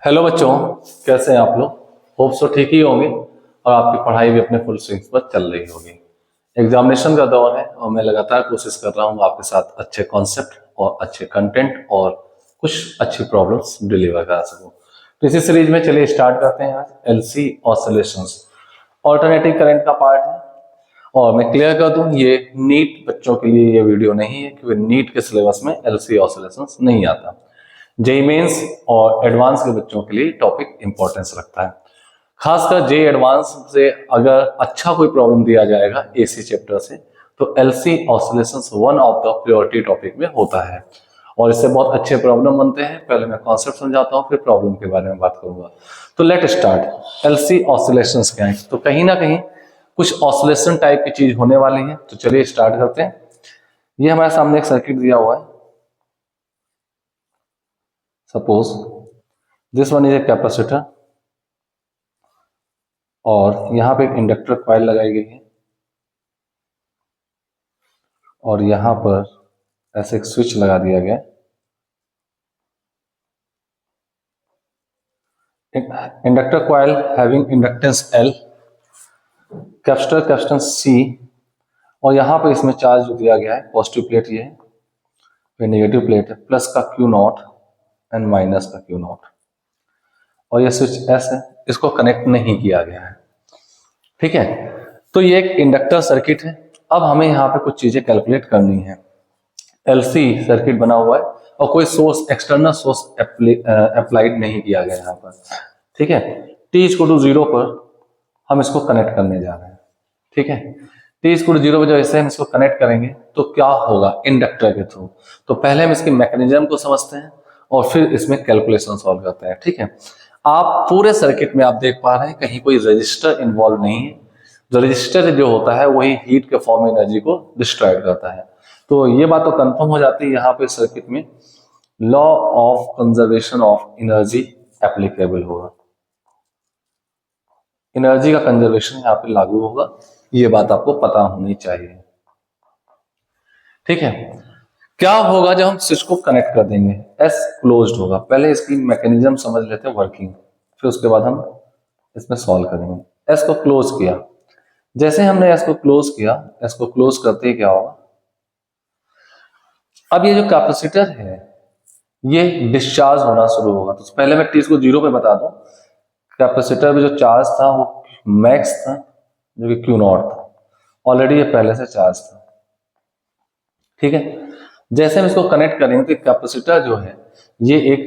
Hello बच्चों, कैसे हैं आप लोग। होप सो ठीक ही होंगे और आपकी पढ़ाई भी अपने फुल स्विंग पर चल रही होगी। एग्जामिनेशन का दौर है और मैं लगातार कोशिश कर रहा हूँ आपके साथ अच्छे कॉन्सेप्ट और अच्छे कंटेंट और कुछ अच्छी प्रॉब्लम्स डिलीवर करा सकूँ। तो इसी सीरीज में चलिए स्टार्ट करते हैं। आज एलसी ऑसिलेशंस ऑल्टरनेटिंग करंट का पार्ट है। और मैं क्लियर कर दूं, ये नीट बच्चों के लिए ये वीडियो नहीं है क्योंकि नीट के सिलेबस में एलसी ऑसिलेशंस नहीं आता। जेई मेंस और एडवांस के बच्चों के लिए टॉपिक इंपॉर्टेंस रखता है। खासकर जेई एडवांस से अगर अच्छा कोई प्रॉब्लम दिया जाएगा एसी चैप्टर से तो LC oscillations one of the priority topic में होता है और इससे बहुत अच्छे प्रॉब्लम बनते हैं। पहले मैं कॉन्सेप्ट समझाता हूँ, फिर प्रॉब्लम के बारे में बात करूंगा। तो लेट स्टार्ट। एलसी ऑसिलेशंस क्या है? तो कहीं ना कहीं कुछ ऑसिलेशन टाइप की चीज होने वाली है। तो चलिए स्टार्ट करते हैं। ये हमारे सामने एक सर्किट दिया हुआ है। Suppose this one is a capacitor और यहां पे एक इंडक्टर कॉइल लगाई गई है और यहां पर ऐसे एक स्विच लगा दिया गया है। Inductor coil having inductance L, capacitor capacitance C और यहां पर इसमें चार्ज जो दिया गया है पॉजिटिव प्लेट ये है, फिर नेगेटिव प्लेट है, प्लस का Q0 एंड माइनस का Q0 और ये स्विच S है, इसको कनेक्ट नहीं किया गया है। ठीक है, तो ये एक इंडक्टर सर्किट है। अब हमें यहाँ पे कुछ चीजें कैलकुलेट करनी है। एलसी सर्किट बना हुआ है और कोई सोर्स एक्सटर्नल सोर्स अप्लाइड नहीं किया गया यहाँ पर। ठीक है, t इक्वल टू 0 पर हम इसको कनेक्ट करने जा रहे हैं। ठीक है, t इक्वल टू 0 पर जैसे हम इसको कनेक्ट करेंगे तो क्या होगा इंडक्टर के थ्रू। तो पहले हम इसके मैकेनिज्म को समझते हैं और फिर इसमें कैलकुलेशन सॉल्व करते हैं। ठीक है, आप पूरे सर्किट में आप देख पा रहे हैं कहीं कोई रजिस्टर इन्वॉल्व नहीं है। जो रजिस्टर जो होता है वही हीट के फॉर्म में एनर्जी को डिस्ट्रॉय करता है। तो ये बात तो कंफर्म हो जाती है यहाँ पे सर्किट में law of conservation of energy applicable होगा, एनर्जी का कंजर्वेशन यहाँ पे लागू होगा। ये बात आपको पता होनी चाहिए। ठीक है, क्या होगा जब हम स्विच को कनेक्ट कर देंगे? एस क्लोज्ड होगा। पहले इसकी मैकेनिज्म समझ लेते हैं वर्किंग, फिर उसके बाद हम इसमें सॉल्व करेंगे। एस को क्लोज किया, जैसे हमने एस को क्लोज किया, एस को क्लोज करते ही क्या होगा, अब ये जो कैपेसिटर है ये डिस्चार्ज होना शुरू होगा। तो पहले मैं टी को 0 पे बता दूं, कैपेसिटर में जो चार्ज था वो मैक्स था जो कि Q0 था, ऑलरेडी ये पहले से चार्ज था। ठीक है, जैसे हम इसको कनेक्ट करेंगे तो कैपेसिटर जो है ये एक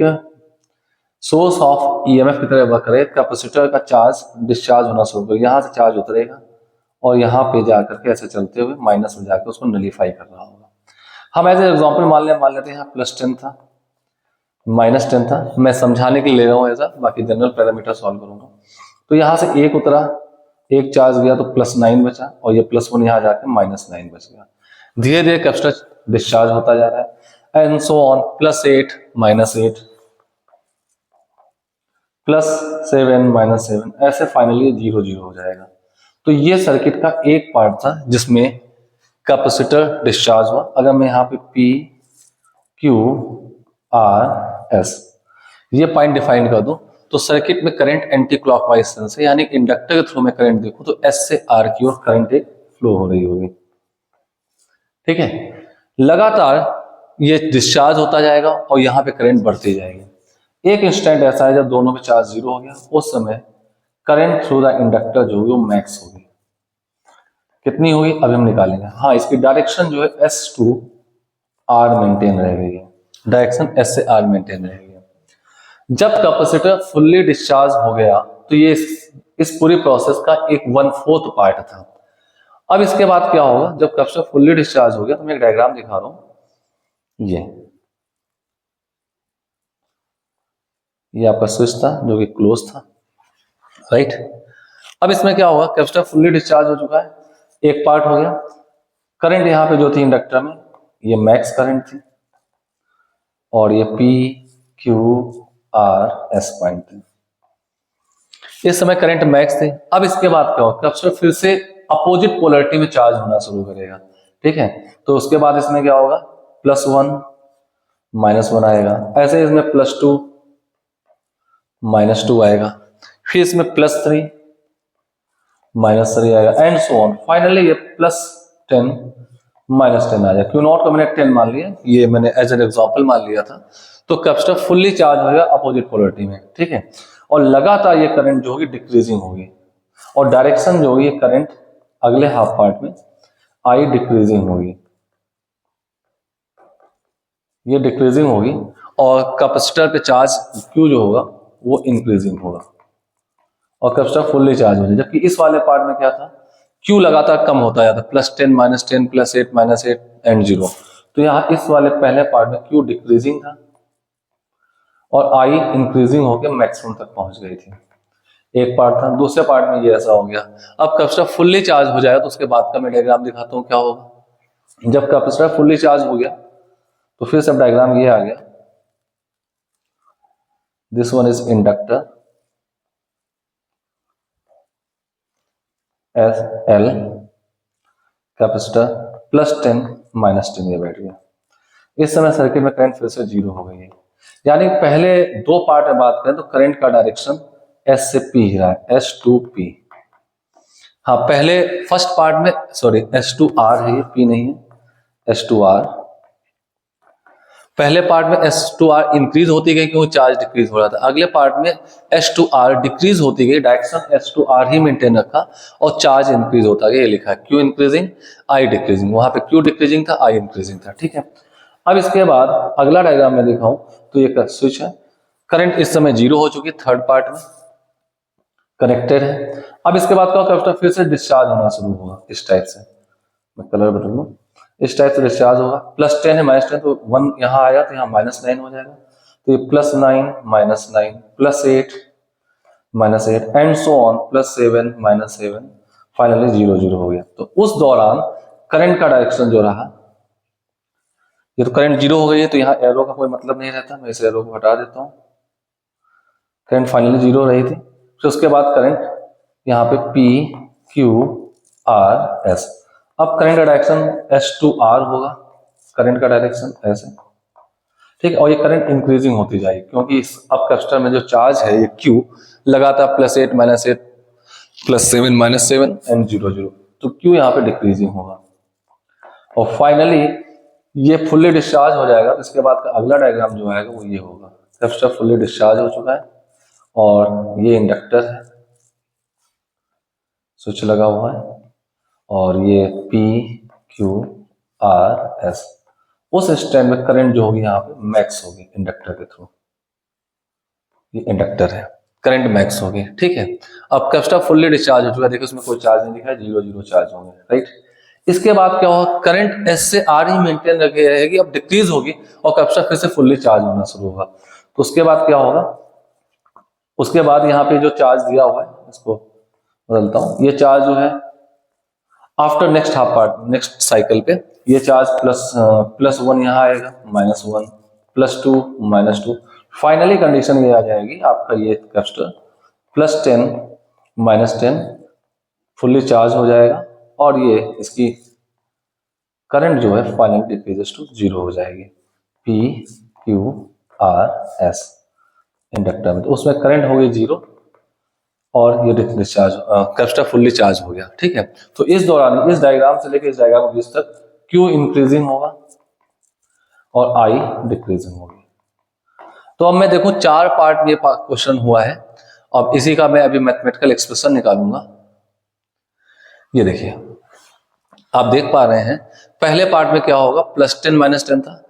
सोर्स ऑफ ईएमएफ की तरह वर्क करेगा। कैपेसिटर का चार्ज डिस्चार्ज होना शुरू करेगा, यहाँ से चार्ज उतरेगा और यहाँ पे जाकर के ऐसे चलते हुए माइनस में जाकर उसको नलीफाई कर रहा होगा। हम एज एग्जाम्पल मान लेते हैं यहाँ +10 था, -10 था। मैं समझाने के लिए ले रहा हूँ ऐसा, बाकी जनरल पैरामीटर सॉल्व करूंगा। तो यहाँ से एक उतरा, एक चार्ज गया तो +9 बचा और ये +1 यहाँ जाके -9 बच गया। धीरे धीरे कैपेसिटर डिस्चार्ज होता जा रहा है एंड सो ऑन, +8 -8 +7 -7 ऐसे फाइनली 0 हो जाएगा। तो ये सर्किट का एक पार्ट था जिसमें कैपेसिटर डिस्चार्ज हुआ। अगर मैं यहाँ पे P Q R S ये पॉइंट डिफाइन कर दूं तो सर्किट में करंट एंटी क्लॉकवाइज से यानी इंडक्टर के थ्रू में करंट देखूं तो S से R की ओर करंट एक फ्लो हो रही होगी। ठीक है, लगातार ये डिस्चार्ज होता जाएगा और यहाँ पे करंट बढ़ती जाएगी। एक इंस्टेंट ऐसा है जब दोनों में चार्ज 0 हो गया, उस समय करंट थ्रू द इंडक्टर जो होगी वो मैक्स होगी। कितनी होगी अभी हम निकालेंगे। हाँ, इसकी डायरेक्शन जो है S to R मेंटेन रह गई है, डायरेक्शन S से R मेंटेन रह गई है। जब कैपेसिटर फुल्ली डिस्चार्ज हो गया तो ये इस पूरी प्रोसेस का एक 1/4 पार्ट था। अब इसके बाद क्या होगा, जब कैपेसिटर फुल्ली डिस्चार्ज हो गया तो मैं एक डायग्राम दिखा रहा हूं। ये आपका स्विच था जो कि क्लोज था, राइट। अब इसमें क्या होगा, कैपेसिटर फुल्ली डिस्चार्ज हो चुका है, एक पार्ट हो गया। करंट यहां पे जो थी इंडक्टर में ये मैक्स करंट थी और ये P Q R S point थे। इस समय करंट मैक्स थे। अब इसके बाद क्या होगा, कैपेसिटर फिर से अपोजिट पोलरिटी में चार्ज होना शुरू करेगा। ठीक है, तो उसके बाद इसमें क्या होगा, +1 -1 आएगा। ऐसे इसमें +2 -2 आएगा, फिर इसमें +3 -3 आएगा एंड सो ऑन। फाइनली ये +10 -10 आ जाएगा। क्यू नॉट को मैंने 10 मान लिया, ये मैंने एज एन एग्जांपल मान लिया था। तो कैपेसिटर फुल्ली चार्ज हो गया अपोजिट पोलरिटी में, ठीक है। और लगातार ये करंट जो होगी डिक्रीजिंग होगी, और डायरेक्शन जो होगी करंट अगले हाफ पार्ट में आई डिक्रीजिंग होगी, ये डिक्रीजिंग होगी, और कैपेसिटर पे चार्ज क्यू जो होगा वो इंक्रीजिंग होगा और कैपेसिटर फुल्ली चार्ज हो जाए। जबकि इस वाले पार्ट में क्या था, क्यू लगातार कम होता जाता, +10 -10 +8 -8 एंड 0। तो यहाँ इस वाले पहले पार्ट में क्यू डिक्रीजिंग था और आई इंक्रीजिंग होकर मैक्सिमम तक पहुंच गई थी, एक पार्ट था। दूसरे पार्ट में ये ऐसा हो गया। अब कैपेसिटर फुल्ली चार्ज हो जाएगा तो उसके बाद का मैं डायग्राम दिखाता हूँ क्या होगा। जब कैपेसिटर फुल्ली चार्ज हो गया तो फिर सब डायग्राम ये आ गया। This one is inductor S L, capacitor +10 -10 ये बैठ गया। इस समय सर्किट में करंट फिर से 0 हो गई है। यानी पहले दो पार्ट में बात करें तो करंट का डायरेक्शन S से P ही रहा है, S to P। हाँ, पहले फर्स्ट पार्ट में सॉरी S to R है, ये P नहीं है, S to R। पहले पार्ट में S to R इंक्रीज होती गई क्योंकि चार्ज डिक्रीज हो रहा था। अगले पार्ट में S to R डिक्रीज होती गई, direction S to R he maintain रखा और चार्ज इंक्रीज होता गया। ये लिखा है Q इंक्रीजिंग I डिक्रीजिंग, वहां पे Q डिक्रीजिंग था, I इंक्रीजिंग था, ठीक है। अब इसके बाद अगला डायग्राम में दिखाऊं तो ये स्विच है, करंट इस समय 0 हो चुकी, थर्ड पार्ट में कनेक्टेड है। अब इसके बाद क्या कैपेसिटर फिर से डिस्चार्ज होना शुरू होगा, इस टाइप से, मैं कलर बदल लूं, इस टाइप से डिस्चार्ज होगा। +10 है -10 तो 1 यहाँ आया तो यहाँ -9 हो जाएगा, तो ये +9 -9 +8 -8 एंड सो ऑन, +7 -7 फाइनली 0 0 हो गया। तो उस दौरान करंट का डायरेक्शन जो रहा, ये तो करंट 0 हो गई है तो यहाँ एरो का कोई मतलब नहीं रहता, मैं इस एरो को हटा देता हूँ। करंट फाइनली 0 रही थी, फिर उसके बाद करंट यहाँ पे P Q R S। अब करंट का डायरेक्शन S to R होगा, करंट का डायरेक्शन ऐसे, ठीक है। और ये करंट इंक्रीजिंग होती जाएगी क्योंकि अब कैपेसिटर में जो चार्ज है ये Q लगातार +8 -8 +7 -7 एंड 0 0, तो Q यहाँ पे डिक्रीजिंग होगा और फाइनली ये फुल्ली डिस्चार्ज हो जाएगा। तो इसके बाद का अगला डायग्राम जो आएगा वो ये होगा, कैपेसिटर फुल्ली डिस्चार्ज हो चुका है और ये इंडक्टर है, स्विच लगा हुआ है, और ये P Q R S। उस स्टैंड में करंट जो होगी यहाँ पे मैक्स होगी इंडक्टर के थ्रू, ये इंडक्टर है, करंट मैक्स होगी, ठीक है। अब कैपेसिटर फुल्ली डिस्चार्ज हो चुका है, देखिए उसमें कोई चार्ज नहीं दिखा है, 0 0 चार्ज होंगे, राइट। इसके बाद क्या होगा, करंट S से R ही मेंटेन रखी रहेगी, अब डिक्रीज होगी और कैपेसिटर फिर से फुल्ली चार्ज होना शुरू होगा। तो उसके बाद क्या होगा, उसके बाद यहाँ पे जो चार्ज दिया हुआ है, इसको बदलता हूं, ये चार्ज जो है after next half part, next cycle पे ये चार्ज +1 यहाँ आएगा, -1 +2 -2, फाइनली कंडीशन ये आ जाएगी आपका, ये कैपेसिटर +10 -10 फुल्ली चार्ज हो जाएगा और ये इसकी करंट जो है फाइनली डिक्रीजेस टू 0 हो जाएगी, P Q R S inductor में। तो उसमें करंट हो गई 0 और ये डिस्चार्ज, कैपेसिटर फुल्ली चार्ज हो गया, ठीक है। तो इस दौरान इस डायग्राम से लेकर इस डायग्राम के बीच तक Q इंक्रीजिंग होगा और I डिक्रीजिंग होगी। तो अब मैं देखूं 4 पार्ट ये क्वेश्चन हुआ है, अब इसी का मैं अभी मैथमेटिकल एक्सप्रेशन निकालूंगा। ये देखिए आप देख पा रहे हैं पहले पार्ट में क्या होगा, +10 -10 था,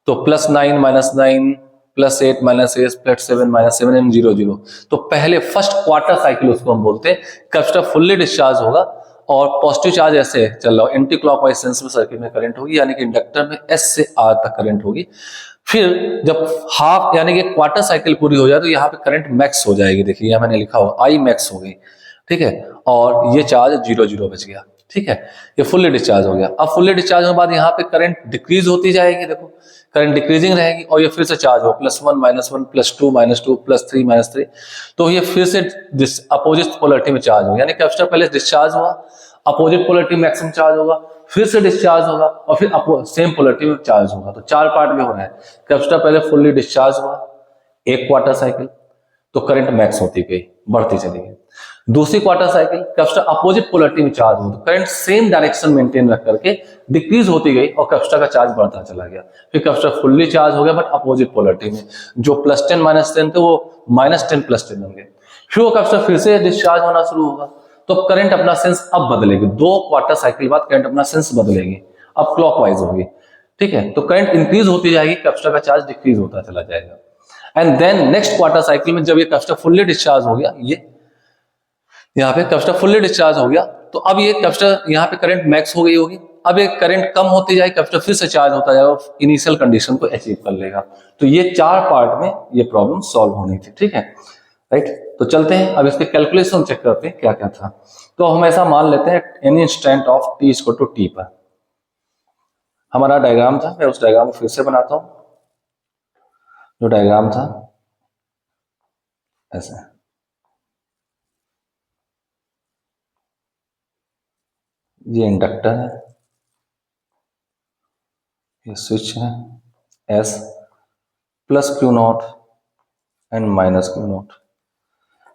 तो +9 -9 +8 -8 +7 -7 एंड 0 0। तो पहले फर्स्ट क्वार्टर साइकिल उसको हम बोलते हैं, कैपेसिटर फुल्ली डिस्चार्ज होगा और पॉजिटिव चार्ज ऐसे चल रहा है, एंटी क्लॉकवाइज सेंस में सर्किट में करंट होगी, यानी कि इंडक्टर में S से R तक करंट होगी। फिर जब हाफ यानी कि क्वार्टर साइकिल पूरी हो जाए तो यहाँ पे करंट मैक्स हो जाएगी, देखिए यहाँ मैंने लिखा हुआ I मैक्स हो गई, ठीक है, और ये चार्ज 0 0 बच गया, ठीक है, ये फुल्ली डिस्चार्ज हो गया। अब फुल्ली डिस्चार्ज होने के बाद यहाँ पे करंट डिक्रीज होती जाएगी, देखो करंट डिक्रीजिंग रहेगी और ये फिर से चार्ज हो +1 -1 +2 -2 +3 -3, तो ये फिर से अपोजिट पोलरिटी में चार्ज होगा, यानी कैपेसिटर पहले डिस्चार्ज हुआ, अपोजिट पोलरिटी मैक्सिमम चार्ज होगा, फिर से डिस्चार्ज होगा और फिर सेम पोलरिटी में चार्ज होगा। तो 4 पार्ट में हो रहा है, कैपेसिटर पहले फुल्ली डिस्चार्ज हुआ एक क्वार्टर साइकिल, तो करंट मैक्स होती गई, बढ़ती चली गई। दूसरी quarter cycle capacitor opposite polarity में चार्ज हो तो करंट सेम डायरेक्शन मेंटेन रख करके डिक्रीज होती गई और कैपेसिटर का चार्ज बढ़ता चला गया। फिर कैपेसिटर फुल्ली चार्ज हो गया बट अपोजिट पोलैरिटी में, जो +10 -10 थे वो -10 +10 बन गए। फिर वो कैपेसिटर फिर से डिस्चार्ज होना शुरू होगा, तो करंट अपना सेंस अब बदलेगी। 2 क्वार्टर साइकिल बाद करंट अपना सेंस बदलेगी, अब क्लॉकवाइज होगी। ठीक है, तो करंट इंक्रीज होती जाएगी, कैपेसिटर का चार्ज डिक्रीज होता चला जाएगा। And then next quarter cycle में जब ये कैपेसिटर फुल्ली डिस्चार्ज हो गया, ये यहाँ पे कैपेसिटर फुल्ली डिस्चार्ज हो गया, तो अब ये कैपेसिटर यहाँ पे करंट मैक्स हो गई होगी। अब ये करंट कम होती जाएगी, कैपेसिटर फिर से चार्ज होता जाएगा और इनिशियल कंडीशन को अचीव कर लेगा। तो ये 4 पार्ट में ये प्रॉब्लम सॉल्व होनी थी। ठीक है, राइट। तो चलते हैं अब इसके कैलकुलेशन चेक करते हैं क्या क्या था। तो हम ऐसा मान लेते हैं any instant of t = t पर हमारा डायग्राम था। मैं उस डायग्राम को फिर से बनाता हूं। जो डायग्राम था ऐसे, ये इंडक्टर है, ये स्विच है S +Q0 and -Q0।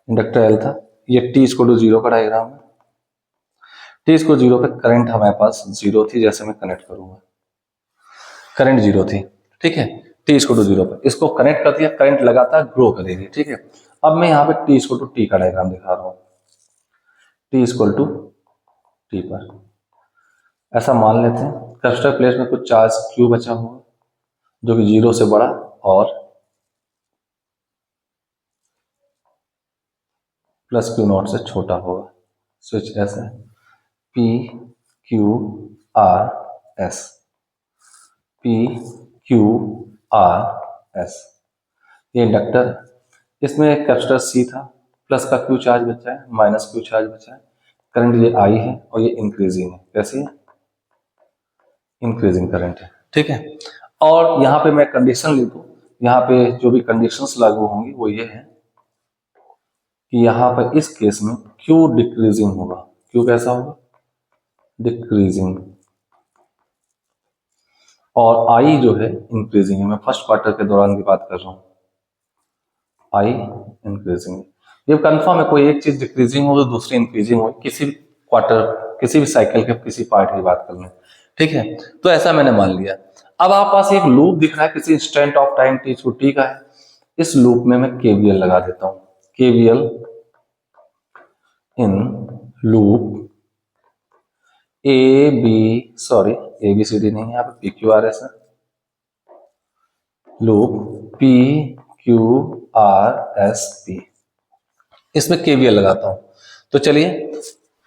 Inductor L था, ये t = 0 का डायग्राम है। t = 0 पे करंट हमारे पास 0 थी, जैसे मैं कनेक्ट करूंगा करंट 0 थी। ठीक है, t = 0 पे इसको कनेक्ट कर दिया, करंट लगातार ग्रो करेगी। ठीक है, अब मैं यहाँ पे t = t का डायग्राम दिखा रहा हूँ। t = t पर ऐसा मान लेते हैं कैपेसिटर प्लेट में कुछ चार्ज Q बचा हुआ जो कि 0 से बड़ा और +Q0 से छोटा होगा। स्विच S है, P Q R S, P Q R S। ये इंडक्टर, इसमें एक कैपेसिटर C था, प्लस का Q चार्ज बचा है, माइनस Q चार्ज बचा है। करंट ये I है और ये इंक्रीजिंग है। कैसी है? इंक्रीजिंग करंट है। ठीक है, और यहाँ पे मैं कंडीशन लिख दूं, यहाँ पे जो भी कंडीशंस लागू होंगी वो ये है कि यहाँ पर इस केस में Q डिक्रीजिंग होगा। Q कैसा होगा? डिक्रीजिंग। और I जो है इंक्रीजिंग है। मैं फर्स्ट क्वार्टर के दौरान की बात कर रहा हूँ, I इंक्रीजिंग। ये कंफर्म है, कोई एक चीज डिक्रीजिंग हो तो दूसरी इंक्रीजिंग हो, किसी भी क्वार्टर, किसी भी साइकिल के किसी पार्ट की बात कर लें। ठीक है, तो ऐसा मैंने मान लिया। अब आप पास एक लूप दिख रहा है किसी instant of time t = t का है। इस लूप में मैं KVL लगा देता हूं। KVL इन लूप ABCD नहीं, यहाँ पे PQRS है। लूप PQRSP, इसमें KVL लगाता हूं। तो चलिए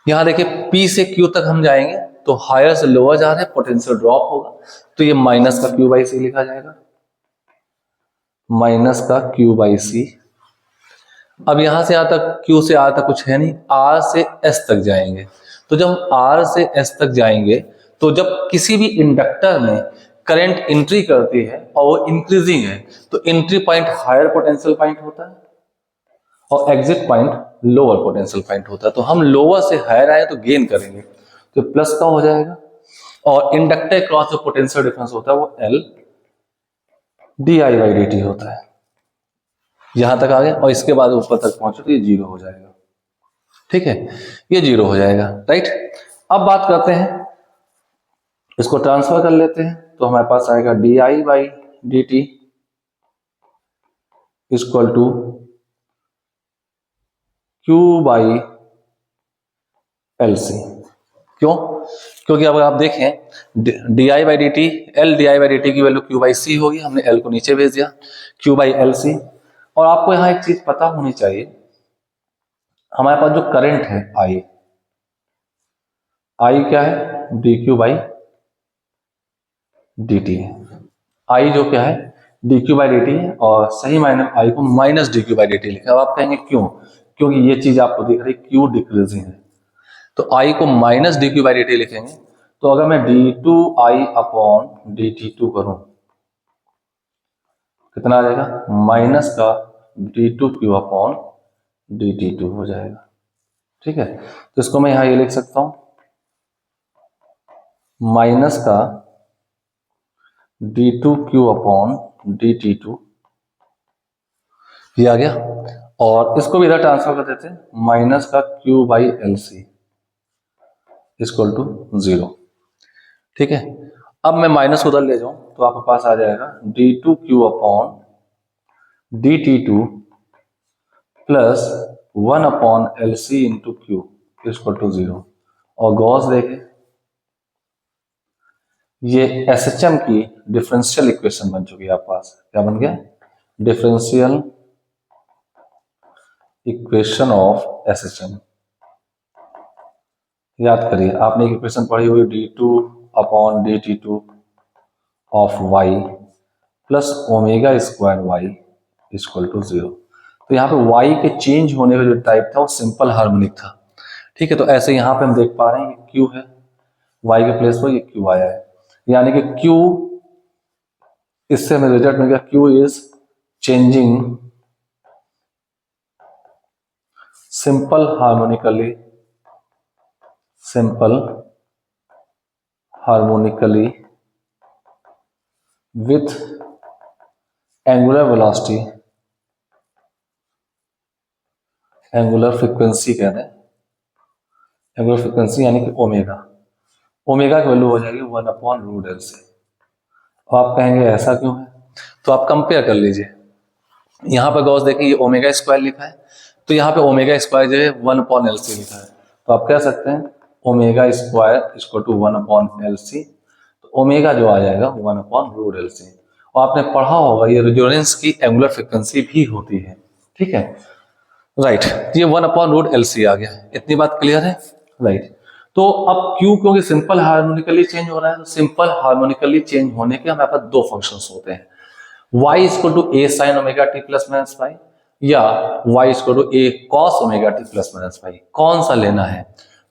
यहां देखिए, P से Q तक हम जाएंगे तो हायर से लोअर जा रहे हैं, पोटेंशियल ड्रॉप होगा, तो ये माइनस का Q/C लिखा जाएगा, माइनस का Q/C। अब यहां से यहां तक Q से R तक कुछ है नहीं, R से S तक जाएंगे। तो जब R से S तक जाएंगे तो जब किसी भी इंडक्टर में करंट एंट्री करती है और वो इंक्रीजिंग है तो entry point higher potential point होता है और exit point lower potential point होता है। तो हम लोअर से हायर आए तो गेन करेंगे, तो प्लस का हो जाएगा। और इंडक्टर क्रॉस जो पोटेंशियल डिफरेंस होता है वो L di/dt होता है। यहां तक आ गया और इसके बाद ऊपर तक पहुंचे तो ये 0 हो जाएगा। ठीक है, ये 0 हो जाएगा। राइट, अब बात करते हैं, इसको ट्रांसफर कर लेते हैं तो हमारे पास आएगा di/dt इक्वल टू Q/LC। क्यों? क्योंकि अब आप देखें di/dt, L di/dt की वैल्यू Q/C होगी, हमने L को नीचे भेज दिया, Q/LC। और आपको यहां एक चीज पता होनी चाहिए, हमारे पास जो करंट है I क्या है? dQ/dt है। I जो क्या है? dQ/dt है, और सही मायने में I को माइनस dQ/dt लिखा। अब आप कहेंगे क्यों? क्योंकि ये चीज आपको दिख रही Q डिक्रीजिंग है, तो I को माइनस dQ/dt लिखेंगे। तो अगर मैं d2I/dt2 करूं, कितना आ जाएगा? माइनस का d2Q/dt2 हो जाएगा। ठीक है, तो इसको मैं यहां ये लिख सकता हूं, माइनस का d2Q/dt2, ये आ गया। और इसको भी इधर ट्रांसफर कर देते हैं, माइनस का Q by L C equal to 0। ठीक है, अब मैं माइनस उधर ले जाऊं तो आपके पास आ जाएगा d2Q upon dt2 plus 1 upon L C into Q equal to 0। और गॉस देखें, ये एसएचएम की डिफरेंशियल इक्वेशन बन चुकी है आपके पास। क्या बन गया? Differential equation of SHM. याद करिए, आपने एक इक्वेशन पढ़ी हुई d2 upon dt2 of y plus omega square y equal to 0। तो यहाँ पे y के चेंज होने का जो टाइप था वो सिंपल हार्मोनिक था। ठीक है, तो ऐसे यहाँ पे हम देख पा रहे हैं कि Q है, y के प्लेस पर ये Q आया है, यानी कि Q, इससे हमें रिजल्ट मिल गया Q is changing simple harmonically with angular velocity, angular frequency कह रहे हैं, एंगुलर फ्रीक्वेंसी यानी कि ओमेगा। ओमेगा की वैल्यू हो जाएगी 1 अपॉन रूट एल से। तो आप कहेंगे ऐसा क्यों है? तो आप कंपेयर कर लीजिए, यहाँ पर गॉस देखिए, ये ओमेगा स्क्वायर लिखा है, तो यहाँ पे ओमेगा स्क्वायर जो है 1 अपॉन एल सी लिखा है, तो आप कह सकते हैं omega square equal to 1 upon L C. तो ओमेगा जो आ जाएगा 1 अपॉन रूट एल सी। और आपने पढ़ा होगा ये रेजोनेंस की एंगुलर फ्रीक्वेंसी भी होती है। ठीक है, राइट, ये 1 अपॉन रूट एल सी आ गया, इतनी बात क्लियर है? राइट, तो अब क्यू क्योंकि सिंपल हार्मोनिकली चेंज हो रहा है, तो सिंपल हार्मोनिकली चेंज होने के हमारे पास दो फंक्शंस होते हैं, y equal to A sine omega t plus minus phi या y equal to A cos omega t plus minus phi. कौन सा लेना है?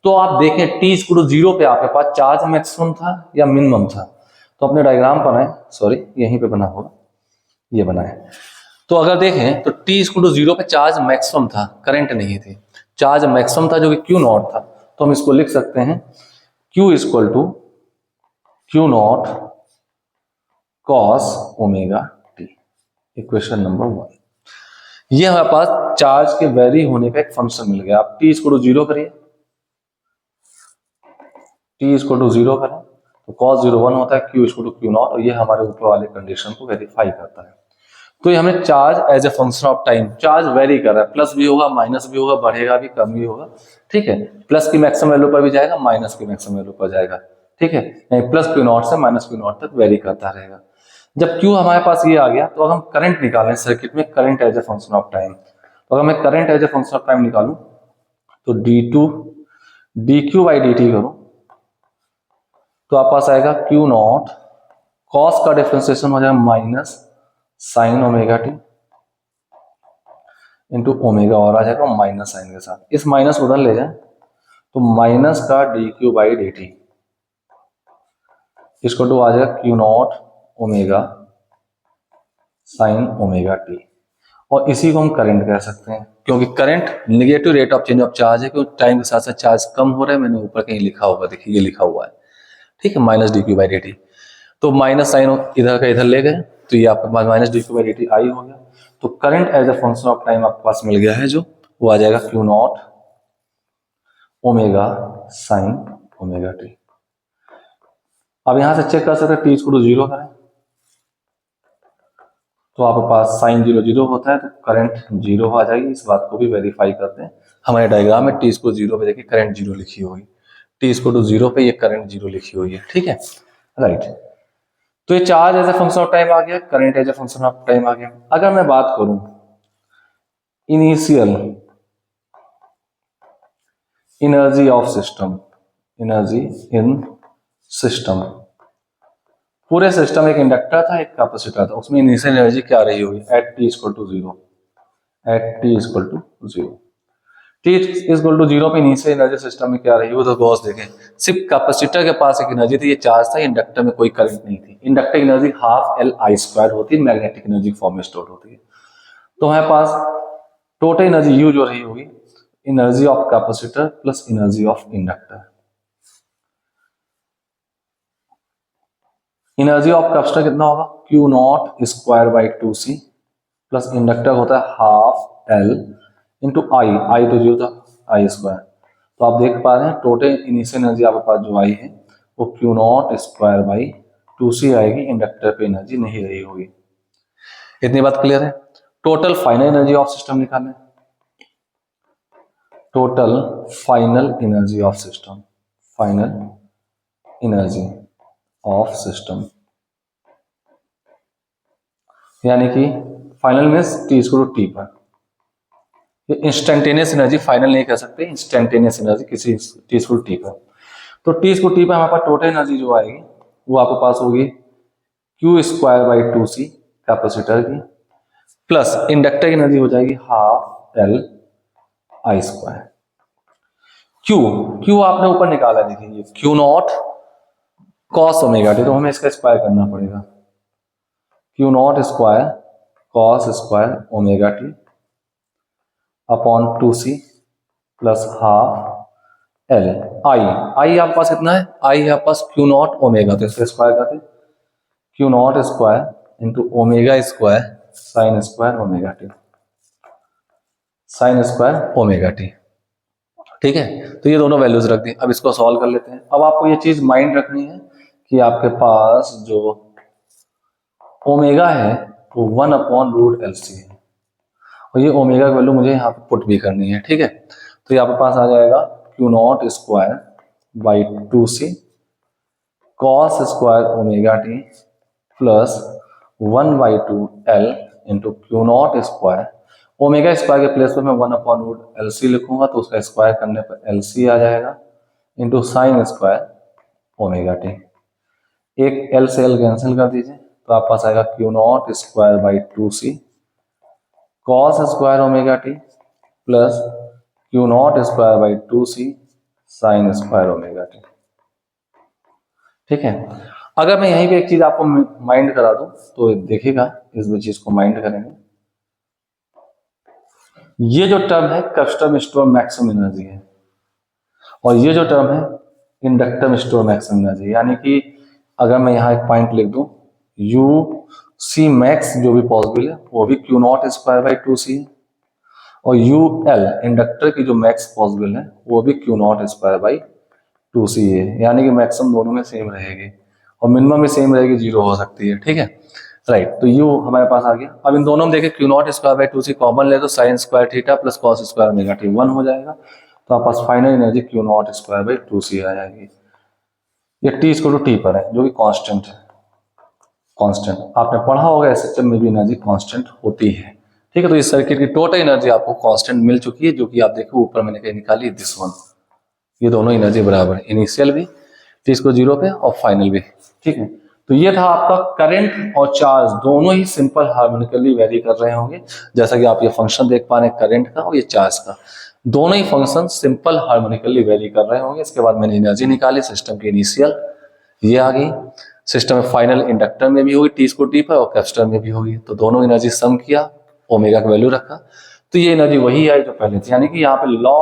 तो आप देखें t इक्वल टू 0 पे आपके पास चार्ज मैक्सिमम था या मिनिमम था? तो अपने डायग्राम बनाए, सॉरी यहीं पे बना होगा, ये बनाए। तो अगर देखें तो t इक्वल टू 0 पे चार्ज मैक्सिमम था, करंट नहीं थी, चार्ज मैक्सिमम था जो कि Q नॉट था। तो हम इसको लिख सकते हैं Q equal to Q naught cos omega t, equation number 1। ये हमारे पास चार्ज के वेरी होने का एक फंक्शन मिल गया। आप t इक्वल टू 0 करिए, t इक्वल टू 0 करें तो cos 0 1 होता है, q equal to Q naught, और ये हमारे ऊपर वाले कंडीशन को वेरीफाई करता है। तो ये हमें charge as a function of time, charge vary कर रहा है, प्लस भी होगा माइनस भी होगा, बढ़ेगा भी कम भी होगा। ठीक है, प्लस की मैक्सिमम वैल्यू पर भी जाएगा, माइनस की मैक्सिमम वैल्यू पर जाएगा। ठीक है, नहीं प्लस Q नॉट से माइनस Q नॉट तक वेरी करता रहेगा। जब Q हमारे पास ये आ गया तो अब हम करंट निकालें सर्किट में, current as a function of time. तो अगर मैं current as a function of time निकालूं तो d2 dq बाई dt करूं तो आप पास आएगा Q नॉट, कॉस का डिफरेंशिएशन हो जाएगा minus sign omega T into omega, और आ जाएगा माइनस साइन के साथ, इस माइनस उधर ले जाए तो माइनस का dq बाई dt इसको टू आ जाएगा Q not omega sine omega T. और इसी को हम करंट कह सकते हैं, क्योंकि current negative rate of change of charge है, क्योंकि टाइम के साथ साथ चार्ज कम हो रहा है। मैंने ऊपर कहीं लिखा होगा, देखिए ये लिखा हुआ है। ठीक है, माइनस dq बाई dt, तो माइनस साइन इधर का इधर ले गए तो ये आपके पास minus dq by dt i हो गया। तो current as a function of time आपके पास मिल गया है, जो वो आ जाएगा Q not omega sine omega T. अब यहां से चेक कर सकते हैं, t इक्वल टू 0 करें तो आपके पास साइन 0 0 होता है, तो करंट 0 आ जाएगी। इस बात को भी वेरीफाई करते हैं, हमारे डायग्राम में t इक्वल टू 0 पे देखिए करंट 0 लिखी होगी, t इक्वल टू 0 पे ये करंट 0 लिखी हुई है। ठीक है, राइट, तो ये charge as a function of time आ गया, current as a function of time आ गया। अगर मैं बात करूं initial energy of system, energy in system, पूरे सिस्टम एक इंडक्टर था एक कैपेसिटर था, उसमें इनिशियल एनर्जी क्या रही होगी at t equal to 0, at t equal to 0, t equal to 0 पे इनिशियल एनर्जी सिस्टम में क्या रही हो, तो गॉस देखें, सिर्फ कैपेसिटर के पास एक एनर्जी थी, ये चार्ज था, इंडक्टर में कोई करंट नहीं थी। Inductor energy half L I square होती है, मैग्नेटिक एनर्जी फॉर्म में स्टोर होती है। तो हमारे पास टोटल एनर्जी यू जो रही होगी energy of capacitor plus energy of inductor. Energy of capacitor कितना होगा Q not square by 2C plus inductor होता है हाफ एल इंटू आई, आई तो 0 था, आई स्क्वायर। तो आप देख पा रहे हैं टोटल इनिशियल एनर्जी आपके पास जो आई है वो Q naught square by 2c आएगी, इंडक्टर पे एनर्जी नहीं रही होगी। इतनी बात क्लियर है। Total final energy of system निकालें, total final energy of system, final energy of system यानी कि final means T equal to T पर। ये इंस्टेंटेनियस एनर्जी फाइनल नहीं कह सकते, इंस्टेंटेनियस एनर्जी किसी टी इक्वल टू टी पर। तो टी इक्वल टू टी पर हमारे पास टोटल एनर्जी जो आएगी वो आपके पास होगी Q square by 2c capacitor की, प्लस इंडक्टर की एनर्जी हो जाएगी half L I square. Q, Q आपने ऊपर निकाला, देखिए Q naught cos omega T, तो हमें इसका स्क्वायर करना पड़ेगा, Q naught square cos square omega T upon 2c plus half L I. I आपके पास कितना है, आई है आपके पास क्यू नॉट ओमेगा, तो इसका स्क्वायर करते Q naught square into omega square sine square omega T, sine square omega T. ठीक है, तो ये दोनों वैल्यूज रख दी। अब इसको सॉल्व कर लेते हैं। अब आपको ये चीज माइंड रखनी है कि आपके पास जो ओमेगा है वो 1 अपॉन रूट एल सी है, और ये ओमेगा की वैल्यू मुझे यहाँ पे पुट भी करनी है। ठीक है, तो ये आपके पास आ जाएगा Q naught square by 2c cos square omega t plus 1/2 L into Q naught square, omega square के प्लेस पे मैं 1 अपॉन रूट एल सी लिखूंगा, तो उसका स्क्वायर करने पर एल सी आ जाएगा into sine square omega T. एक एल से एल कैंसिल कर दीजिए, तो आपके पास आएगा Q naught square by 2c cos square omega t plus q naught square by 2c sine square omega T. ठीक है, अगर मैं यहीं पे एक चीज आपको माइंड करा दूं तो देखिएगा, इस चीज को माइंड करेंगे। ये जो टर्म है कस्टम स्टोर मैक्सिमम एनर्जी है, और ये जो टर्म है इंडक्टम स्टोर मैक्सिमम एनर्जी, यानी कि अगर मैं यहाँ एक पॉइंट लिख दूं यू सी मैक्स जो भी पॉसिबल है वो भी Q naught square by 2c है, और यू एल इंडक्टर की जो मैक्स पॉसिबल है वो भी Q naught square by 2c है, यानी कि मैक्सिमम दोनों में सेम रहेगी और मिनिमम भी सेम रहेगी, 0 हो सकती है। ठीक है, राइट, तो यू हमारे पास आ गया। अब इन दोनों में देखें Q naught square by 2c common ले तो sine square theta plus cos square omega T 1 हो जाएगा, तो आपके पास final energy Q naught square by 2c आ जाएगी। ये टी इक्वल टू टी पर है जो कि कांस्टेंट है, कांस्टेंट आपने पढ़ा होगा एसएचएम में भी एनर्जी कांस्टेंट होती है। ठीक है, तो इस सर्किट की टोटल एनर्जी आपको कांस्टेंट मिल चुकी है, जो कि आप देखो ऊपर मैंने कहीं निकाली दिस वन, ये दोनों एनर्जी बराबर है, इनिशियल भी टी इसको 0 पे और फाइनल भी। ठीक है, तो ये था आपका करंट और चार्ज दोनों ही सिंपल हार्मोनिकली वेरी कर रहे होंगे, जैसा कि आप ये फंक्शन देख पा रहे हैं करंट का और ये चार्ज का, दोनों ही फंक्शन सिंपल हार्मोनिकली वेरी कर रहे होंगे। इसके बाद मैंने एनर्जी निकाली सिस्टम की इनिशियल, ये आ गई, सिस्टम में फाइनल इंडक्टर में भी होगी टी इसको टी पर और कैपेसिटर में भी होगी, तो दोनों एनर्जी सम किया, ओमेगा का वैल्यू रखा, तो ये एनर्जी वही आई जो पहले थी, यानी कि यहाँ पे law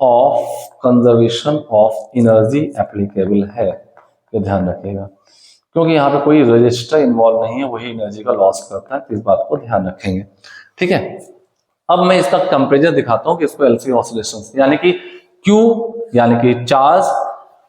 of conservation of energy applicable है, ये ध्यान रखिएगा, क्योंकि यहाँ पे कोई रजिस्टर इन्वॉल्व नहीं है, वही एनर्जी का लॉस करता है, इस बात को ध्यान रखेंगे। ठीक है, अब मैं इसका कंपेरिजन दिखाता हूँ कि इसको एलसी ऑसिलेशन यानी कि क्यू यानी कि चार्ज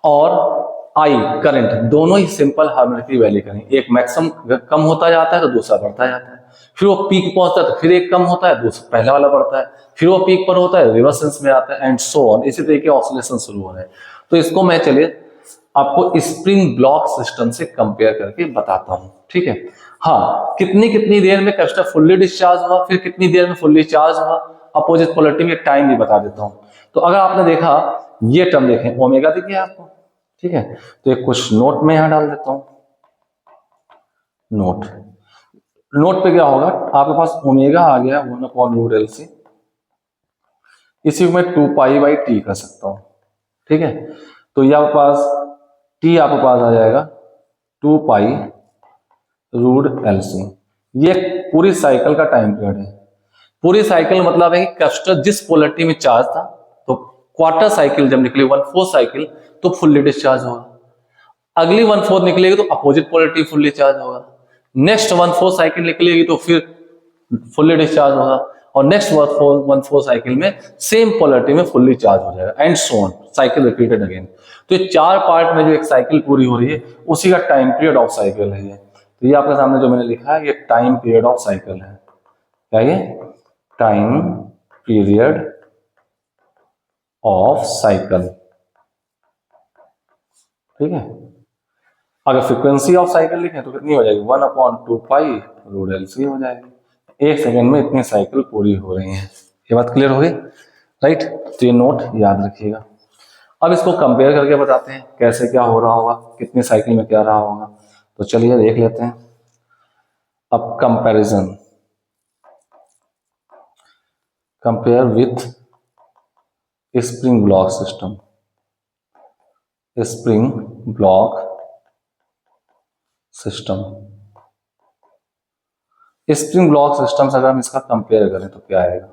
और आई करंट दोनों ही सिंपल हार्मोनिकली वैरी करें, एक मैक्सिमम कम होता जाता है तो दूसरा बढ़ता जाता है, फिर वो पीक पहुंचता है तो फिर एक कम होता है, दूसरा पहला वाला बढ़ता है, फिर वो पीक पर होता है रिवर्स सेंस में आता है एंड सो ऑन, इसी तरीके ऑसिलेशन शुरू हो रहे हैं। तो इसको मैं चलिए आपको स्प्रिंग ब्लॉक सिस्टम से कंपेयर करके बताता हूं। ठीक है, हाँ, कितनी कितनी देर में कैपेसिटर फुल्ली डिस्चार्ज हुआ, फिर कितनी देर में फुल्ली चार्ज हुआ, अपोजिट पोलैरिटी में टाइम भी बता देता हूं। तो अगर आपने देखा ये टर्म देखें ओमेगा दिख गया आपको, ठीक है, तो एक कुछ नोट में यहां डाल देता हूं, नोट, नोट पे क्या होगा आपके पास ओमेगा आ गया 1 अपॉन रूट एल सी, इसी को मैं 2 पाई बाई टी कर सकता हूं। ठीक है, तो ये आपके पास टी आपके पास आ जाएगा 2 पाई रूट एल सी, ये पूरी साइकिल का टाइम पीरियड है। पूरी साइकिल मतलब है कि कैपेसिटर जिस पोलैरिटी में चार्ज था, तो क्वार्टर साइकिल जब निकली 1/4 साइकिल तो फुल्ली डिस्चार्ज होगा, अगली 1/4 निकलेगी तो अपोजिट पोलैरिटी फुल्ली चार्ज होगा, नेक्स्ट 1/4 साइकिल निकलेगी तो फिर फुल्ली डिस्चार्ज होगा, और नेक्स्ट 1/4 साइकिल में सेम पोलरिटी में फुल्ली चार्ज हो जाएगा, and so on, cycle repeated again. तो ये 4 पार्ट में जो एक साइकिल पूरी हो रही है उसी का टाइम पीरियड ऑफ साइकिल है ये। तो ये आपके सामने जो मैंने लिखा है ये टाइम पीरियड ऑफ साइकिल है। क्या ये? Time period of cycle. ठीक है। अगर फ्रीक्वेंसी ऑफ साइकिल लिखें तो कितनी हो जाएगी? 1/2π√LC हो जाएगी। 1 सेकेंड में इतनी साइकिल पूरी हो रही है। ये बात क्लियर हो गई, राइट? तो ये नोट याद रखिएगा। अब इसको कंपेयर करके बताते हैं कैसे क्या हो रहा होगा, कितनी साइकिल में क्या रहा होगा। तो चलिए देख लेते हैं। अब comparison, compare with spring block system, spring block system. Spring block system से अगर हम इसका कंपेयर करें तो क्या आएगा?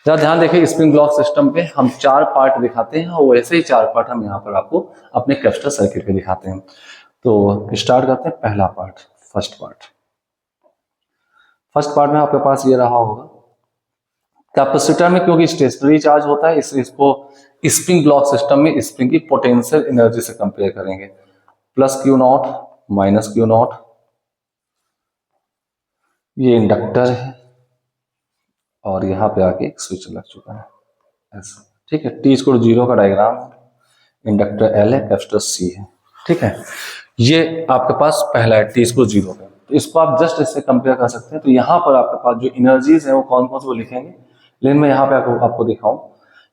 जरा ध्यान देखिए, स्प्रिंग ब्लॉक सिस्टम पे हम 4 पार्ट दिखाते हैं और वैसे ही 4 पार्ट हम यहाँ पर आपको अपने कैपेसिटर सर्किट के दिखाते हैं। तो स्टार्ट करते हैं पहला part, first part. First part में आपके पास ये रहा होगा, कैपेसिटर में क्योंकि स्टेशनरी चार्ज होता है इसलिए इसको स्प्रिंग ब्लॉक सिस्टम में स्प्रिंग की पोटेंशियल एनर्जी से कंपेयर करेंगे। +Q0 -Q0, ये इंडक्टर है और यहाँ पे आके एक स्विच लग चुका है ऐसा। ठीक है, T=0 का डायग्राम है, इंडक्टर L है, कैपेसिटर C है। ठीक है, ये आपके पास पहला है T=0 का। तो इसको आप जस्ट इससे कंपेयर कर सकते हैं। तो यहाँ पर आपके पास जो एनर्जीज है वो कौन कौन से वो लिखेंगे, लेकिन मैं यहाँ पे आपको दिखाऊं,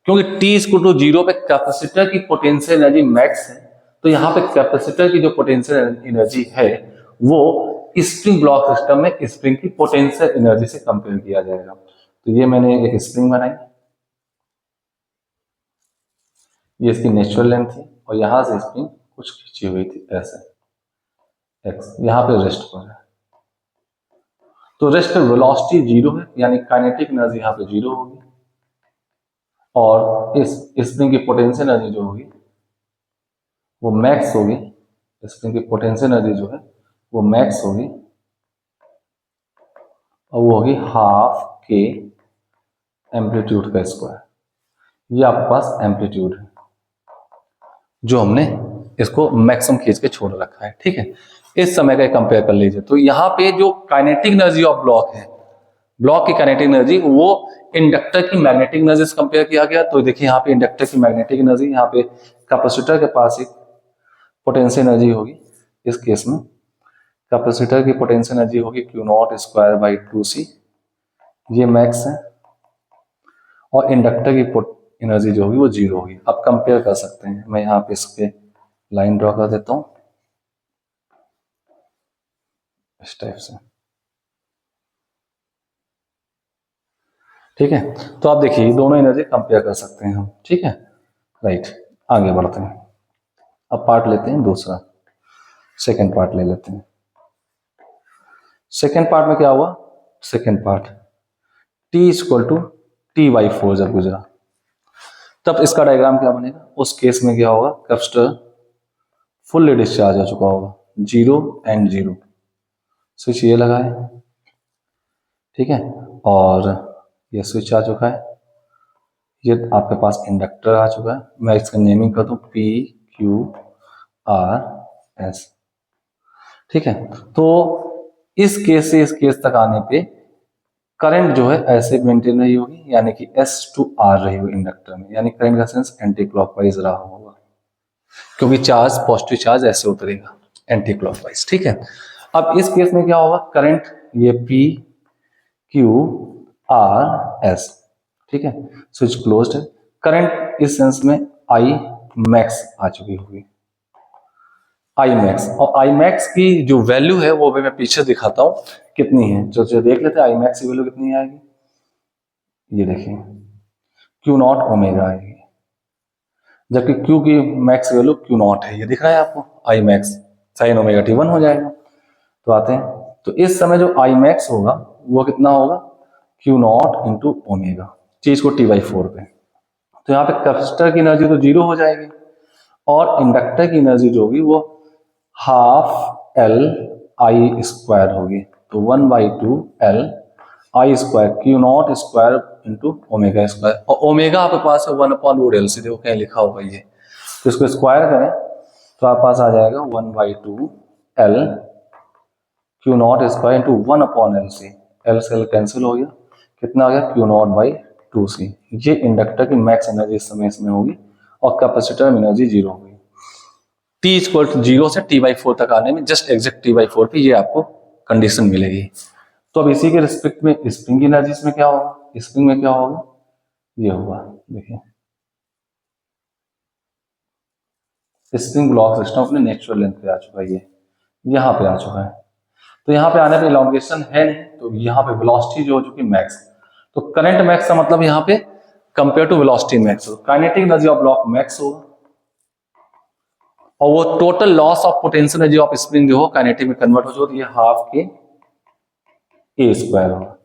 क्योंकि T=0 पे कैपेसिटर की पोटेंशियल एनर्जी मैक्स है, तो यहाँ पे कैपेसिटर की जो पोटेंशियल एनर्जी है वो स्प्रिंग ब्लॉक सिस्टम में स्प्रिंग की पोटेंशियल एनर्जी से कंपेयर किया जाएगा। तो ये मैंने एक स्प्रिंग बनाई, ये इसकी नेचुरल लेंथ थी और यहां से स्प्रिंग कुछ खींची हुई थी ऐसे एक्स, यहाँ पे रेस्ट पर है। तो रेस्ट पर वेलोसिटी 0 है, यानी काइनेटिक एनर्जी यहाँ पे 0 होगी, और इस स्प्रिंग की पोटेंशियल एनर्जी जो होगी वो मैक्स होगी। स्प्रिंग की पोटेंशियल एनर्जी जो है वो मैक्स होगी और वो होगी 12K एम्पलीट्यूड का स्क्वायर। ये आपके पास एम्पलीट्यूड है जो हमने इसको मैक्सिमम खींच के छोड़ रखा है। ठीक है, इस समय का कंपेयर कर लीजिए। तो यहाँ पे जो काइनेटिक एनर्जी ऑफ ब्लॉक है, ब्लॉक की काइनेटिक एनर्जी वो इंडक्टर की मैग्नेटिक एनर्जी से कंपेयर किया गया। तो देखिए यहाँ पे इंडक्टर की मैग्नेटिक एनर्जी, यहाँ पे कैपेसिटर के पास एक पोटेंशियल एनर्जी होगी। इस केस में कैपेसिटर की पोटेंशियल एनर्जी होगी Q0²/2C, ये मैक्स है, और इंडक्टर की एनर्जी जो होगी वो 0 होगी। अब कंपेयर कर सकते हैं, मैं यहाँ पे इसके लाइन ड्रॉ कर देता हूं इस टाइप से। ठीक है, तो आप देखिए दोनों एनर्जी कंपेयर कर सकते हैं हम। ठीक है, राइट, आगे बढ़ते हैं। अब पार्ट लेते हैं दूसरा, सेकेंड पार्ट ले लेते हैं। सेकेंड पार्ट में क्या हुआ? सेकेंड पार्ट T=T/4 जब गुजरा तब इसका डायग्राम क्या बनेगा? उस केस में क्या होगा? कैपेसिटर फुल्ली डिस्चार्ज हो चुका होगा, 0 एंड 0, स्विच ये लगा है। ठीक है, और ये स्विच आ चुका है, ये आपके पास इंडक्टर आ चुका है। मैं इसका नेमिंग कर दूं PQRS। ठीक है, तो इस केस से इस केस तक आने पे करंट जो है ऐसे मेंटेन रही होगी, यानी कि S/R रही होगी इंडक्टर में, यानी करंट का सेंस एंटी क्लॉकवाइज रहा होगा, क्योंकि चार्ज पॉजिटिव चार्ज ऐसे उतरेगा एंटी क्लॉकवाइज। ठीक है, अब इस केस में क्या होगा? करंट ये PQRS। ठीक है, स्विच क्लोज्ड है, करंट इस सेंस में I max आ चुकी होगी, I max। और I max की जो वैल्यू है वो मैं पीछे दिखाता हूं कितनी है। जो देख लेते हैं I max की वैल्यू कितनी आएगी। ये देखिए Q0 ओमेगा आएगी, जबकि Q की मैक्स वैल्यू Q0 है। ये दिख रहा है आपको, I max sin omega t 1 हो जाएगा। तो आते हैं, तो इस समय जो I max होगा वो कितना होगा? Q0 इंटू ओमेगा, चीज को T/4 पे। तो यहाँ पे कैपेसिटर की एनर्जी तो 0 हो जाएगी और इंडक्टर की एनर्जी जो होगी वो 12LI² होगी। तो 1/2L आई square Q naught square into omega square, और ओमेगा आपके पास है 1/√LC, देखो कहीं लिखा होगा ये, तो इसको स्क्वायर करें तो आपके पास आ जाएगा 1/2 L Q naught square into 1/LC, L से L कैंसिल हो गया, कितना आ गया क्यू नॉट बाई 2C। ये इंडक्टर की मैक्स एनर्जी इस समय इसमें होगी और कैपेसिटर में एनर्जी 0 होगी। T इक्वल टू 0 से T/4 तक आने में जस्ट एग्जैक्ट T/4 पे ये आपको कंडीशन मिलेगी। तो अब इसी के रिस्पेक्ट में स्प्रिंग की एनर्जी इसमें क्या होगा, स्प्रिंग में क्या होगा, ये होगा, देखिए स्प्रिंग ब्लॉक सिस्टम अपने नेचुरल लेंथ पे आ चुका है, ये यहाँ पे आ चुका है। तो यहाँ पे आने पे इलॉन्गेशन है नहीं, तो यहाँ पे वेलोसिटी जो हो चुकी मैक्स, तो करंट मैक्स का मतलब यहाँ पे कंपेयर टू वेलोसिटी मैक्स हो, kinetic energy of block max होगा, और वो total loss of potential energy of spring जो हो काइनेटिक में कन्वर्ट हो जाए, ये हाफ के ए स्क्वायर होगा।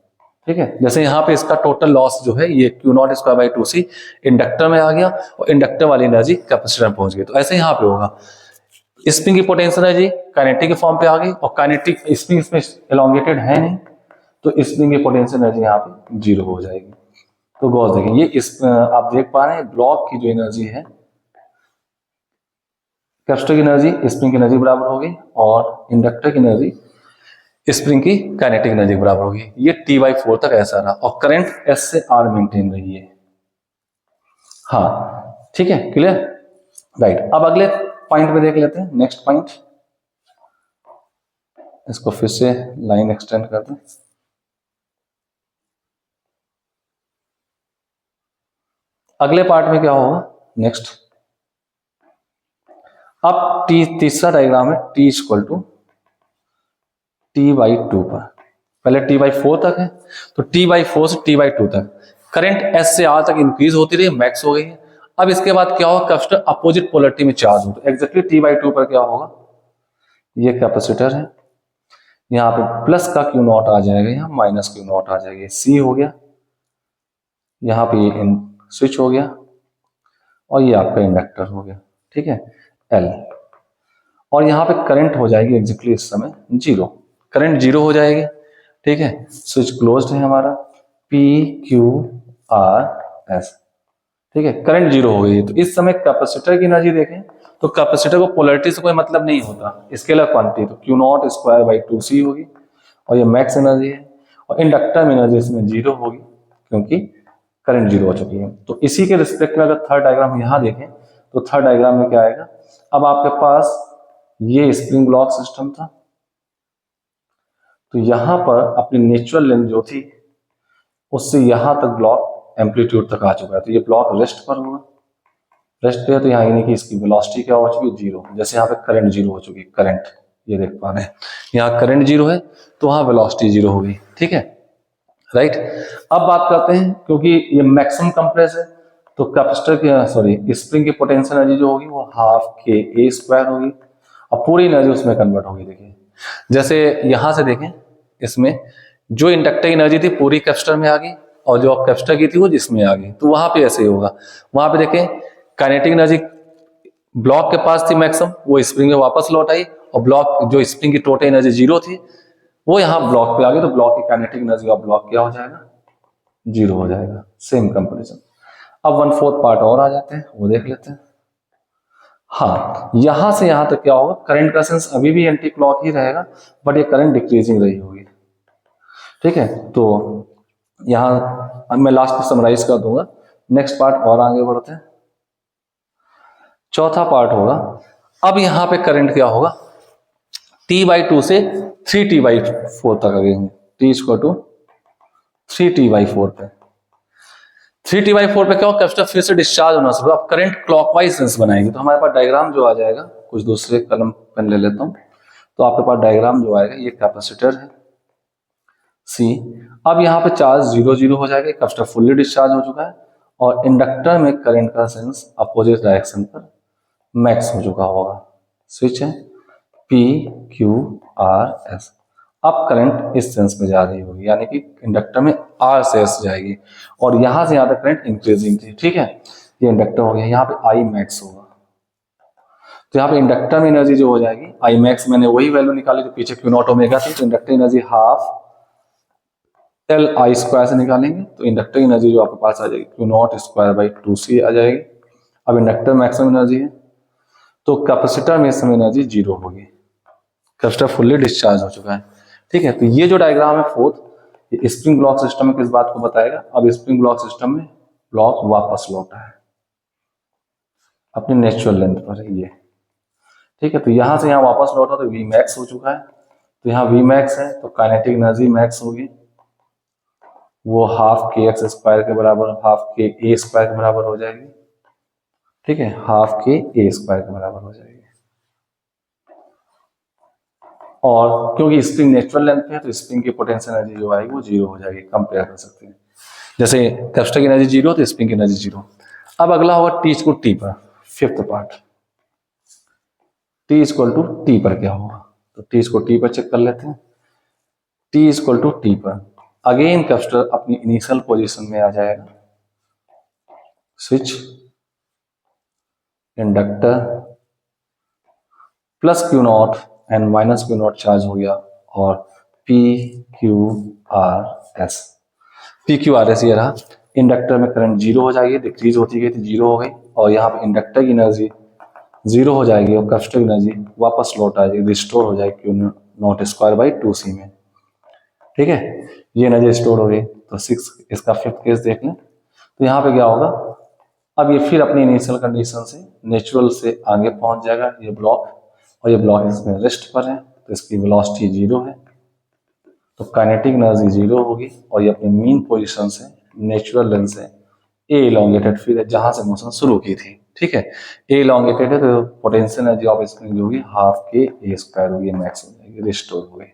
ठीक है, जैसे यहाँ पे इसका टोटल लॉस जो है ये Q naught square by 2C inductor में आ गया और इंडक्टर वाली एनर्जी कैपेसिटर में पहुंच गई। तो ऐसे यहाँ पे होगा, स्प्रिंग की पोटेंशियल एनर्जी काइनेटिक के फॉर्म पे आ गई और काइनेटिक स्प्रिंग इसमें एलोंगेटेड है नहीं, तो स्प्रिंग की पोटेंशियल एनर्जी यहाँ पे 0 हो जाएगी। तो गौर देखें, ये इस आप देख पा रहे हैं ब्लॉक की जो एनर्जी है, कैपेसिटर की एनर्जी स्प्रिंग की एनर्जी बराबर होगी और इंडक्टर की एनर्जी स्प्रिंग की काइनेटिक एनर्जी बराबर होगी। ये T/4 तक ऐसा रहा और करंट S से R मेंटेन रही है। हाँ ठीक है, क्लियर, राइट। अब अगले पॉइंट पे देख लेते हैं, नेक्स्ट पॉइंट, इसको फिर से लाइन एक्सटेंड कर दें। अगले पार्ट में क्या होगा, नेक्स्ट, अब तीसरा डायग्राम है T इक्वल टू T/2 पर, पहले T/4 तक है, तो T/4 से T/2 तक करंट S से R तक इंक्रीज होती रही, मैक्स हो गई है। अब इसके बाद क्या होगा, कैपेसिटर अपोजिट पोलरिटी में चार्ज हो, तो एग्जैक्टली T/2 पर क्या होगा, ये कैपेसिटर है, यहाँ पे प्लस का क्यू नॉट आ जाएगा, यहाँ माइनस क्यू नॉट आ जाएगी, C हो गया, यहाँ पे ये स्विच हो गया और ये आपका इंडक्टर हो गया, ठीक है, L, और यहाँ पे करंट हो जाएगी एग्जैक्टली इस समय 0, करंट 0 हो जाएगी, ठीक है, स्विच क्लोज्ड है हमारा, PQRS, ठीक है, करंट 0 हो गई है। तो इस समय कैपेसिटर की एनर्जी देखें तो कैपेसिटर को पोलरिटी से कोई मतलब नहीं होता, स्केलर क्वांटिटी, तो Q naught square by 2C होगी और ये मैक्स एनर्जी है, और इंडक्टर में एनर्जी इसमें 0 होगी क्योंकि करंट 0 हो चुकी है। तो इसी के रिस्पेक्ट में अगर थर्ड डायग्राम यहाँ देखें तो थर्ड डायग्राम में क्या आएगा, अब आपके पास ये स्प्रिंग ब्लॉक सिस्टम था, तो यहां पर अपनी नेचुरल लेंथ जो थी उससे यहां तक ब्लॉक एम्पलीट्यूड तक आ चुका है, तो ये ब्लॉक रेस्ट पर होगा, रेस्ट पे है, तो यहाँ यानी कि इसकी वेलोसिटी क्या हो चुकी है 0, जैसे यहाँ पे करंट 0 हो चुकी है, करंट ये देख पा रहे हैं, यहाँ करंट 0 है तो वहां वेलोसिटी 0 हो गई, ठीक है, राइट। अब बात करते हैं, क्योंकि ये मैक्सिमम कंप्रेस है तो कैपेसिटर की स्प्रिंग की पोटेंशियल एनर्जी जो होगी वो हाफ के ए स्क्वायर होगी और पूरी एनर्जी उसमें कन्वर्ट होगी। देखिए जैसे यहां से देखें, इसमें जो इंडक्टर की एनर्जी थी पूरी कैपेसिटर में आ गई और जो कैपेसिटर की थी वो जिसमें आ गई, तो वहां पे ऐसे ही होगा, वहां पे देखें काइनेटिक एनर्जी ब्लॉक के पास थी मैक्सिमम, वो स्प्रिंग में वापस लौट आई और ब्लॉक जो स्प्रिंग की टोटल एनर्जी 0 थी वो यहाँ ब्लॉक पे आ गई, तो ब्लॉक की काइनेटिक एनर्जी ऑफ ब्लॉक क्या हो जाएगा, 0 हो जाएगा, सेम कंपैरिजन। अब 1/4 पार्ट और आ जाते हैं, वो देख लेते हैं। हाँ, यहां से यहां तक क्या होगा, करंट का सेंस अभी भी एंटी क्लॉक ही रहेगा बट ये करंट डिक्रीजिंग रही होगी, ठीक है। तो यहां मैं लास्ट में समराइज कर दूंगा, नेक्स्ट पार्ट और आगे बढ़ते हैं। चौथा पार्ट होगा, अब यहां पे करंट क्या होगा, T/2 से 3T/4 तक आ गएंगे, T इक्वल टू 3T/4 पे, 3T/4 पे क्या होगा, कैपेसिटर फिर से डिस्चार्ज होना शुरू, अब करंट क्लॉकवाइज सेंस बनाएगी, तो हमारे पास डायग्राम जो आ जाएगा, कुछ दूसरे कलम पेन ले लेता हूं, तो आपके पास डायग्राम जो आएगा, ये कैपेसिटर है C, अब यहाँ पे चार्ज 0 हो जाएगा, कैपेसिटर फुल्ली डिस्चार्ज हो चुका है और इंडक्टर में करंट का सेंस अपोजिट डायरेक्शन पर मैक्स हो चुका होगा, स्विच है PQRS, अब करंट इस सेंस में जा रही होगी, यानी कि इंडक्टर में R से S जाएगी और यहां से यहां तक करंट इंक्रीजिंग थी, ठीक है, ये इंडक्टर हो गया, यहाँ पे I मैक्स होगा, तो यहाँ पे इंडक्टर में एनर्जी जो हो जाएगी I मैक्स, मैंने वही वैल्यू निकाली जो पीछे Q नॉट ओमेगा थी, तो inductor energy half L I square से निकालेंगे तो इंडक्टर की एनर्जी जो आपके पास आ जाएगी Q naught square by 2c आ जाएगी। अब इंडक्टर मैक्सिमम एनर्जी है तो कैपेसिटर में इस समय एनर्जी 0 होगी, कैपेसिटर फुल्ली डिस्चार्ज हो चुका है। ठीक है, तो ये जो डायग्राम है फोर्थ, ये स्प्रिंग ब्लॉक सिस्टम में किस बात को बताएगा। अब स्प्रिंग ब्लॉक सिस्टम में ब्लॉक वापस लौटा है अपनी नेचुरल लेंथ पर है ये। ठीक है, तो यहां से यहां वापस लौटा तो वी मैक्स हो चुका है, तो यहाँ वी मैक्स है तो काइनेटिक एनर्जी मैक्स होगी, वो हाफ के एक्स स्क्वायर के बराबर, हाफ के ए स्क्वायर के बराबर हो जाएगी। ठीक है, हाफ के ए स्क्वायर के बराबर हो जाएगी। और क्योंकि स्प्रिंग नेचुरल लेंथ पे है तो स्प्रिंग की पोटेंशियल एनर्जी जो आएगी वो 0 हो जाएगी, कंपेयर कर सकते हैं। जैसे कैपेसिटर की एनर्जी 0 तो स्प्रिंग की एनर्जी 0। अब अगला होगा टी इक्वल टी पर, fifth part, t equal to T पर क्या होगा, तो टी इक्वल टी पर चेक कर लेते हैं। टी इक्वल टू टी पर अगेन कैपेसिटर अपनी इनिशियल पोजीशन में आ जाएगा, switch inductor plus q naught and minus q naught charge हो गया, और P Q R S, P Q R S ये रहा। इंडक्टर में करंट 0 हो जाएगी, डिक्रीज होती गई थी 0 हो गई, और यहाँ पे इंडक्टर की एनर्जी 0 हो जाएगी और कैपेसिटर की एनर्जी वापस लौट आ जाएगी, रिस्टोर हो जाएगी Q naught square by 2c में। ठीक है, ये एनर्जी स्टोर हो गई। तो 6 इसका फिफ्थ केस देख लें, तो यहाँ पे क्या होगा, अब ये फिर अपनी इनिशियल कंडीशन से नेचुरल से आगे पहुंच जाएगा ये ब्लॉक, और ये ब्लॉक इसमें रेस्ट पर है तो इसकी वेलोसिटी 0 है, तो काइनेटिक एनर्जी 0 होगी, और ये अपनी मीन पोजीशन से नेचुरल लेंथ से ए इलोंगेटेड फिर है जहां से मोशन शुरू की थी। ठीक है, ए इलोंगेटेड है तो पोटेंशियल एनर्जी ऑफ स्प्रिंग जो होगी हाफ के ए स्क्वायर होगी, मैक्स हो जाएगी, रिस्टोर हो गई।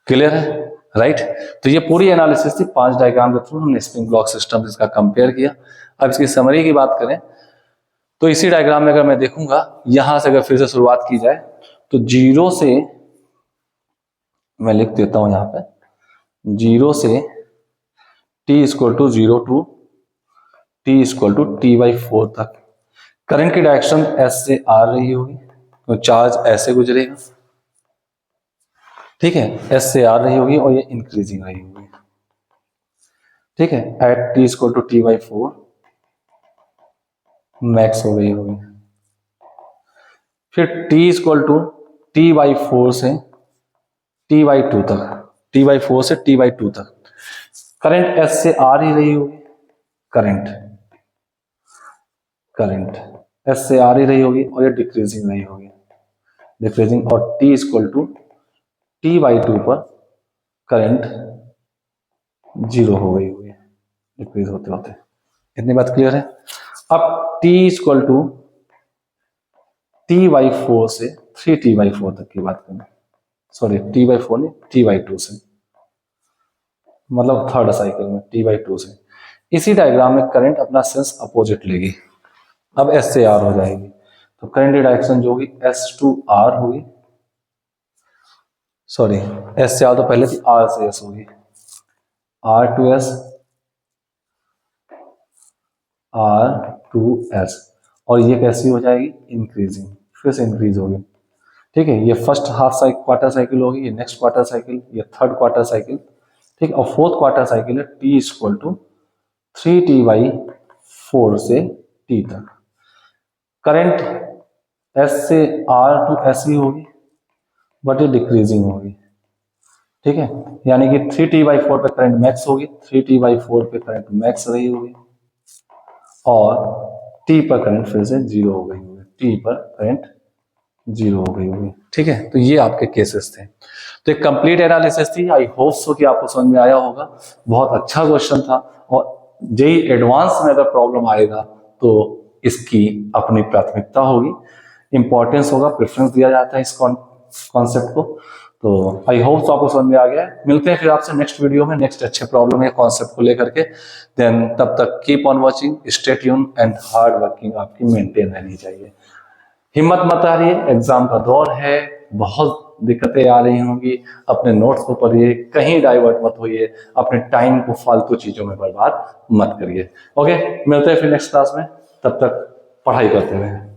क्लियर है, राइट। तो ये पूरी एनालिसिस थी 5 डायग्राम के थ्रू हमने स्प्रिंग ब्लॉक सिस्टम इसका कंपेयर किया। अब इसकी समरी की बात करें तो इसी डायग्राम में अगर मैं देखूंगा, यहां से अगर फिर से शुरुआत की जाए तो 0 से, मैं लिख देता हूं यहां पे, 0 से t equal to 0 to t equal to t/4 तक करंट की डायरेक्शन s से r रही होगी, तो चार्ज ऐसे गुजरेगा। ठीक है, s से r रही होगी और ये इंक्रीजिंग रही होगी। ठीक है, at t equal to t/4 max हो गई होगी, फिर t इक्वल टू t/4 से t/2 तक, t/4 से t/2 तक करंट s से आ ही रही होगी, करंट s से आ रही होगी और ये डिक्रीजिंग रही होगी, डिक्रीजिंग, और t इक्वल टू t/2 पर करंट 0 हो गई होगी डिक्रीज होते होते। इतनी बात क्लियर है। अब t इक्वल टू t/4 से 3t/4 तक की बात करें, सॉरी t/4 नहीं, t/2 से, मतलब थर्ड साइकिल में t/2 से, इसी डायग्राम में करंट अपना सेंस अपोजिट लेगी, अब s से r हो जाएगी, तो करंट की डायरेक्शन जो होगी s to r होगी, सॉरी s से r तो पहले थी, r से s होगी, r to s, r to s, और ये कैसी हो जाएगी, इंक्रीजिंग, फिर से इंक्रीज होगी। ठीक है, ये first half cycle quarter cycle होगी, ये नेक्स्ट क्वार्टर साइकिल, ये थर्ड क्वार्टर साइकिल। ठीक, और फोर्थ क्वार्टर साइकिल है t इक्वल टू 3t/4 से t तक, करंट s से r to s ही होगी बट ये डिक्रीजिंग होगी। ठीक है, यानी कि 3t/4 पे करंट मैक्स होगी, 3t/4 पे करंट मैक्स रही होगी, और t पर करंट फिर से 0 हो गई होगी, t पर करंट 0 हो गई होगी। ठीक है, तो ये आपके केसेस थे। तो एक कंप्लीट एनालिसिस थी, आई होप सो कि आपको समझ में आया होगा। बहुत अच्छा क्वेश्चन था, और जेई एडवांस में अगर प्रॉब्लम आएगा तो इसकी अपनी प्राथमिकता होगी, इंपॉर्टेंस होगा, प्रेफरेंस दिया जाता है इस कॉन्सेप्ट को। तो आई होप तो आपको समझ में आ गया है। मिलते हैं फिर आपसे नेक्स्ट वीडियो में नेक्स्ट अच्छे प्रॉब्लम या कॉन्सेप्ट को लेकर के। देन तब तक keep on watching, stay tune and hard working आपकी मेंटेन रहनी चाहिए। हिम्मत मत हारिए, एग्जाम का दौर है, बहुत दिक्कतें आ रही होंगी, अपने नोट्स को पढ़िए, कहीं डाइवर्ट मत होइए, अपने टाइम को फालतू चीजों में बर्बाद मत करिए। ओके, मिलते हैं फिर नेक्स्ट क्लास में, तब तक पढ़ाई करते रहें।